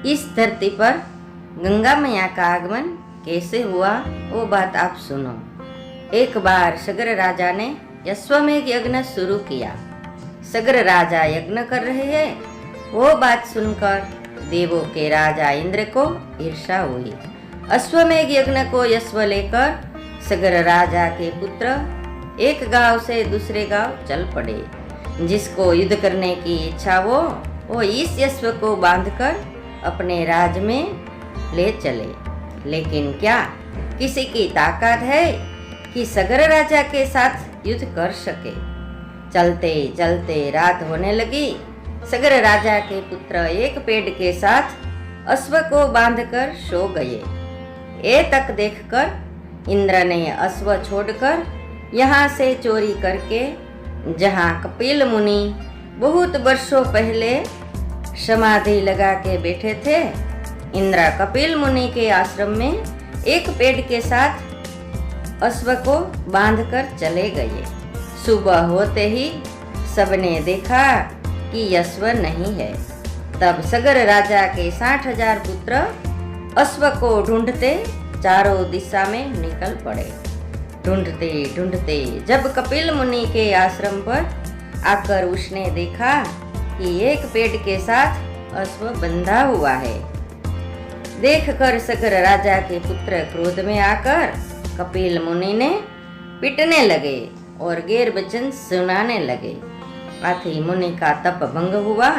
इस धरती पर गंगा मैया का आगमन कैसे हुआ वो बात आप सुनो। एक बार सगर राजा ने अश्वमेघ यज्ञ शुरू किया। सगर राजा यज्ञ कर रहे हैं, वो बात सुनकर देवों के राजा इंद्र को ईर्ष्या हुई। अश्वमेघ यज्ञ को यश्व लेकर सगर राजा के पुत्र एक गांव से दूसरे गांव चल पड़े। जिसको युद्ध करने की इच्छा वो इस यश्व को बांधकर अपने राज में ले चले। लेकिन क्या किसी की ताकत है कि सगर राजा के साथ युद्ध कर सके। चलते चलते रात होने लगी। सगर राजा के पुत्र एक पेड़ के साथ अश्व को बांधकर सो गए। ये तक देखकर इंद्र ने अश्व छोड़कर यहाँ से चोरी करके, जहाँ कपिल मुनि बहुत वर्षों पहले समाधि लगा के बैठे थे, इंद्र कपिल मुनि के आश्रम में एक पेड़ के साथ अश्व को बांधकर चले गए। सुबह होते ही सबने देखा कि अश्व नहीं है। तब सगर राजा के 60,000 पुत्र अश्व को ढूंढते चारों दिशा में निकल पड़े। ढूंढते ढूंढते जब कपिल मुनि के आश्रम पर आकर उसने देखा कि एक पेड़ के साथ अश्व बंधा हुआ है। देखकर सगर राजा के पुत्र क्रोध में आकर कपिल मुनि ने पीटने लगे और गैर वचन सुनाने लगे। आથી मुनि का तप भंग हुआ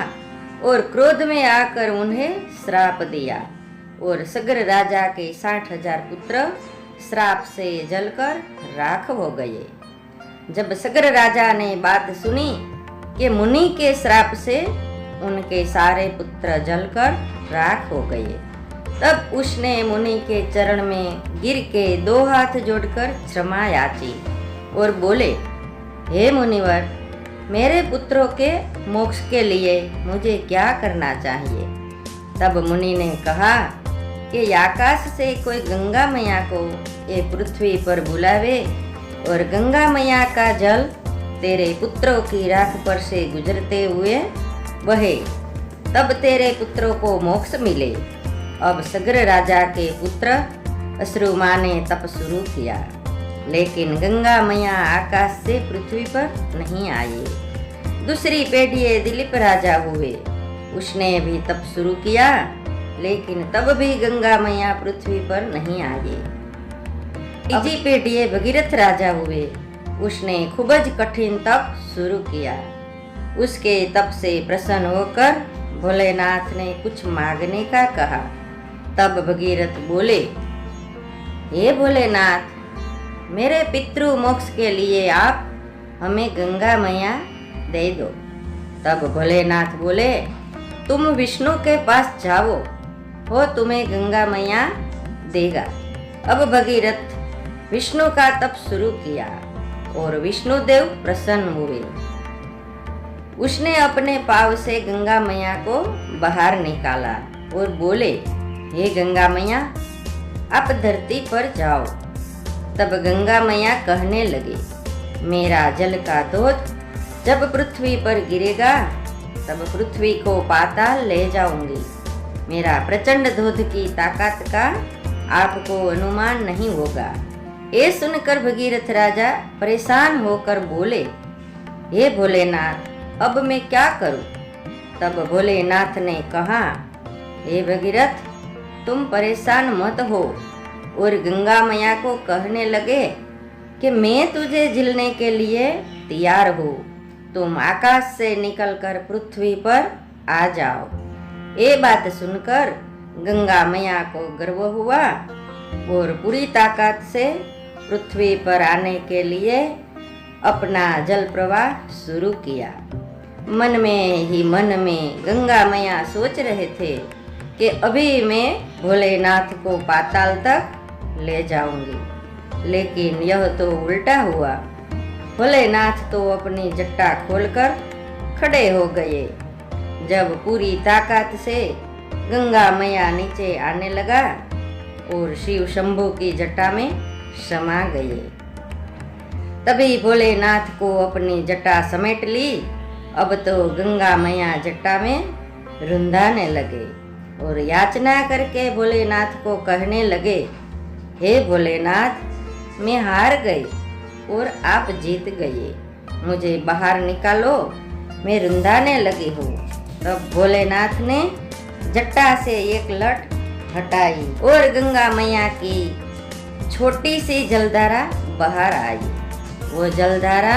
और क्रोध में आकर उन्हें श्राप दिया और सगर राजा के 60,000 पुत्र श्राप से जलकर राख हो गए। जब सगर राजा ने बात सुनी कि मुनि के श्राप से उनके सारे पुत्र जलकर राख हो गए, तब उसने मुनि के चरण में गिर के 2 हाथ जोड़कर क्षमा याची और बोले, हे मुनिवर, मेरे पुत्रों के मोक्ष के लिए मुझे क्या करना चाहिए। तब मुनि ने कहा कि आकाश से कोई गंगा मैया को ये पृथ्वी पर बुलावे और गंगा मैया का जल तेरे पुत्रों की राख पर से गुजरते हुए बहे, तब तेरे पुत्रों को मोक्ष मिले। अब सगर राजा के पुत्र अश्रुमा ने तप शुरू किया, लेकिन गंगा मैया आकाश से पृथ्वी पर नहीं आई। दूसरी पीढ़ी दिलीप राजा हुए, उसने भी तप शुरू किया, लेकिन तब भी गंगा मैया पृथ्वी पर नहीं आई। तीजी पीढ़ी भगीरथ राजा हुए, उसने खूब कठिन तप शुरू किया। उसके तप से प्रसन्न होकर भोलेनाथ ने कुछ मांगने का कहा। तब भगीरथ बोले, हे भोलेनाथ, मेरे पितृ मोक्ष के लिए आप हमें गंगा मैया दे दो। तब भोलेनाथ बोले, तुम विष्णु के पास जाओ, वो तुम्हें गंगा मैया देगा। अब भगीरथ विष्णु का तप शुरू किया और विष्णुदेव प्रसन्न हुए। उसने अपने पाव से गंगा मैया को बाहर निकाला और बोले, हे गंगा मैया, आप धरती पर जाओ। तब गंगा मैया कहने लगी, मेरा जल का धोध जब पृथ्वी पर गिरेगा तब पृथ्वी को पाताल ले जाऊंगी। मेरा प्रचंड धोध की ताकत का आपको अनुमान नहीं होगा। ये सुनकर भगीरथ राजा परेशान होकर बोले, हे भोलेनाथ, अब मैं क्या करूं। तब भोलेनाथ ने कहा, हे भगीरथ, तुम परेशान मत हो और गंगा मैया को कहने लगे कि मैं तुझे झिलने के लिए तैयार हूँ, तुम आकाश से निकलकर पृथ्वी पर आ जाओ। ये बात सुनकर गंगा मैया को गर्व हुआ और पूरी ताकत से पृथ्वी पर आने के लिए अपना जल प्रवाह शुरू किया। मन में गंगा मैया सोच रहे थे कि अभी मैं भोलेनाथ को पाताल तक ले जाऊंगी, लेकिन यह तो उल्टा हुआ। भोलेनाथ तो अपनी जट्टा खोलकर खड़े हो गए। जब पूरी ताकत से गंगा मैया नीचे आने लगा और शिव शंभु की जटा में समा गए। तभी भोलेनाथ को अपनी जटा समेट ली। अब तो गंगा मैया जटा में रुंधाने लगे। और याचना करके भोलेनाथ को कहने लगे, हे भोलेनाथ, मैं हार गई और आप जीत गए, मुझे बाहर निकालो, मैं रुंधाने लगी हूँ। तब भोलेनाथ ने जट्टा से एक लट हटाई और गंगा मैया की छोटी सी जलधारा बाहर आई। वो जलधारा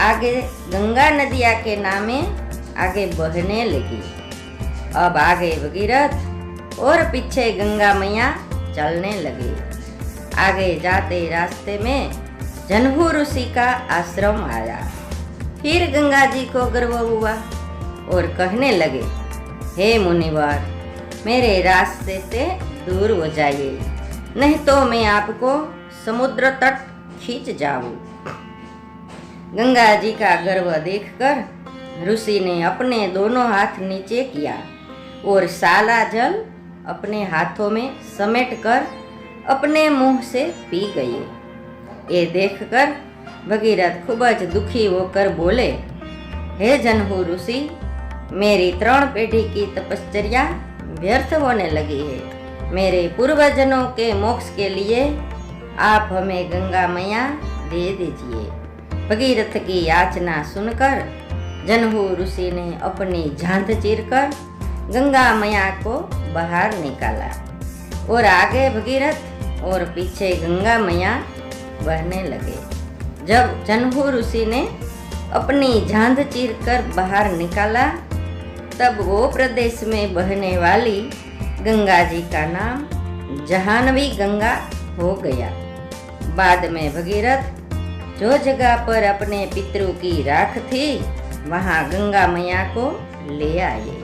आगे गंगा नदिया के नामे आगे बहने लगी। अब आगे भगीरथ और पीछे गंगा मैया चलने लगी। आगे जाते रास्ते में जनहू ऋषि का आश्रम आया। फिर गंगा जी को गर्व हुआ और कहने लगे, हे मुनिवर, मेरे रास्ते से दूर हो जाइए, नहीं तो मैं आपको समुद्र तट खींच जाऊं। गंगा जी का गर्व देखकर ऋषि ने अपने दोनों हाथ नीचे किया और सारा जल अपने हाथों में समेटकर अपने मुंह से पी गए। ये देखकर भगीरथ खूब दुखी होकर बोले, हे जनहू ऋषि, मेरी 3 पीढ़ी की तपश्चर्या व्यर्थ होने लगी है। मेरे पूर्वजनों के मोक्ष के लिए आप हमें गंगा मैया दे दीजिए। भगीरथ की याचना सुनकर जनहू ऋषि ने अपनी झांझ चीरकर गंगा मैया को बाहर निकाला और आगे भगीरथ और पीछे गंगा मैया बहने लगे। जब जनहू ऋषि ने अपनी झांझ चीरकर बाहर निकाला, तब वो प्रदेश में बहने वाली गंगा जी का नाम जहानवी गंगा हो गया। बाद में भगीरथ जो जगह पर अपने पितरों की राख थी, वहाँ गंगा मैया को ले आए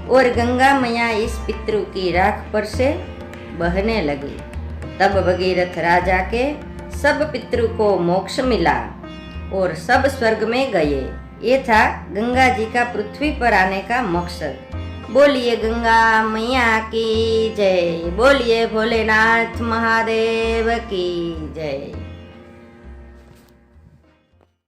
और गंगा मैया इस पितरों की राख पर से बहने लगी। तब भगीरथ राजा के सब पितरों को मोक्ष मिला और सब स्वर्ग में गए। ये था गंगा जी का पृथ्वी पर आने का मकसद। बोलिए गंगा मैया की जय, बोलिए भोलेनाथ महादेव की जय।